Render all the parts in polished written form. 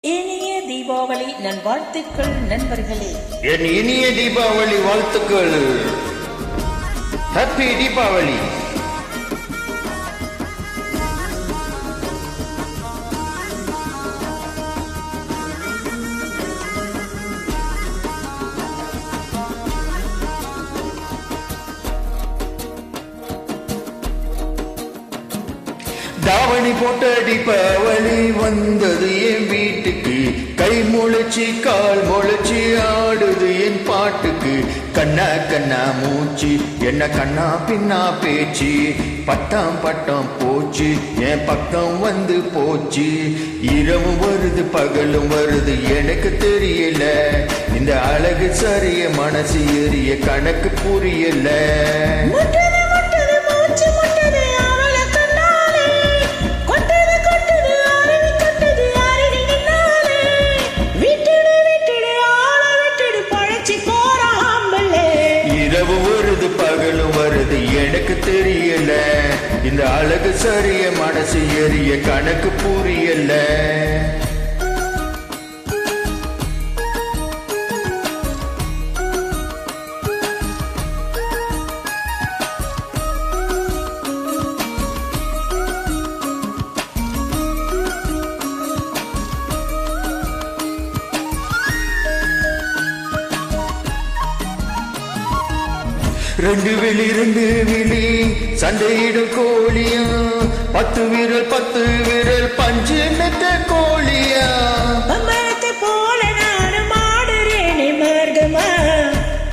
இனிய தீபாவளி நல்வாழ்த்துக்கள் நண்பர்களே. என் இனிய தீபாவளி வாழ்த்துக்கள். ஹாப்பி தீபாவளி. தாவணி போட்ட தீபாவளி வந்தது என் வீட்டுக்கு. கை முளைச்சி கால் முளைச்சி ஆடுது என் பாட்டுக்கு. கண்ணா கண்ணா மூச்சு என்ன கண்ணா பின்னா பேச்சு. பட்டம் பட்டம் போச்சு என் பக்கம் வந்து போச்சு. இரவும் வருது பகலும் வருது எனக்கு தெரியல. இந்த அழகு சரிய மனசு எரிய கணக்கு புரியல. பகலும் வருது எனக்கு தெரியல. இந்த அழகு சரிய மனசு எரிய கணக்கு புரியல. ரெண்டு விழி சண்டையிடும் கோழியா. 10 விரல் பஞ்சு மெத்த கோழியா. பம்பரத்தை போல நானும் ஆடுறேனே மார்கமா.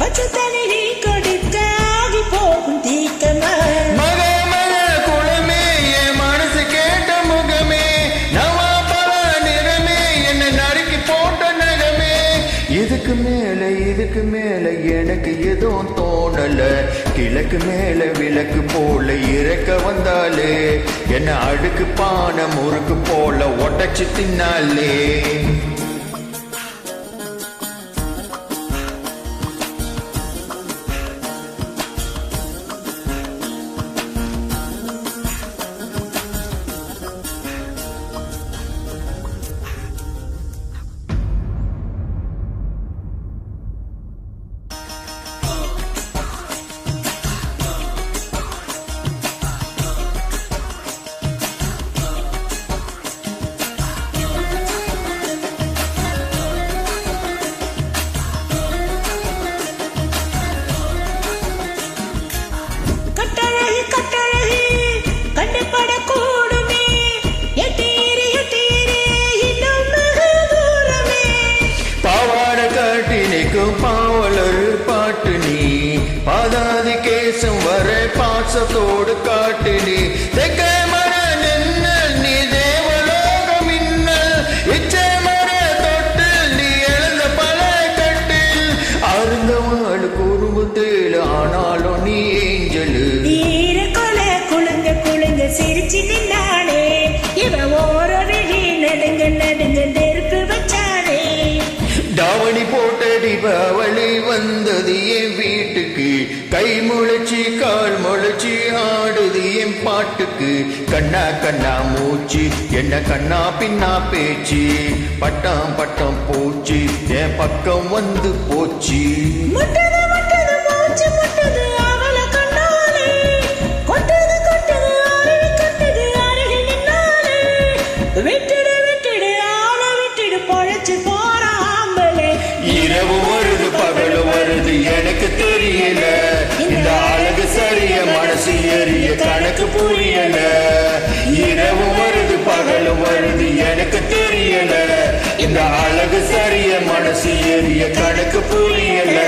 பச்சை தண்ணி நீ கொடுக்க ஆகி போகும் தீக்கமா. மக குளமே என் மனசு கேட்ட முகமே. நவா பல நிறமே என்ன நறுக்கி போட்ட நகமே. இதுக்கு மேல எனக்கு எதுவும் தோணல. கிழக்கு மேல விளக்கு போல இறக்க வந்தாலே என்ன அடுக்கு பானை முறுக்கு போல ஒட்டச்சு தின்னாலே. பாவலர் பாட்டு நீ பாதாதி கேசம் வர பாசத்தோடு காட்டு நீ. தெக்க மர நின்னல் நீ தேவலோக மின்னல். இச்சை மர தொட்டில் நீ எழுந்த பல கட்டில். அருந்தவாள் குறும்புத்தேள் ஆனாலும் நீ ஏஞ்சலு. குழுங்க சிரிச்சு நின்னானே இவ ஓர விழி நடுங்க நெருப்பு வச்சானே. தாவணி போட்ட தீபாவளி வந்தது என் வீட்டுக்கு. கை முளைச்சி கால் முளைச்சி ஆடுது என் பாட்டுக்கு. கண்ணா கண்ணா மூச்சு என்ன கண்ணா பின்னா பேச்சு. பட்டம் பட்டம் போச்சு என் பக்கம் வந்து போச்சு. இரவு வருது பகலும் வருது எனக்கு தெரியல. இந்த அழகு சரிய மனசு எரிய கணக்கு புரியல. இரவு வருது பகலும் வருது எனக்கு தெரியல. இந்த அழகு சரிய மனசு எரிய கணக்கு புரியல.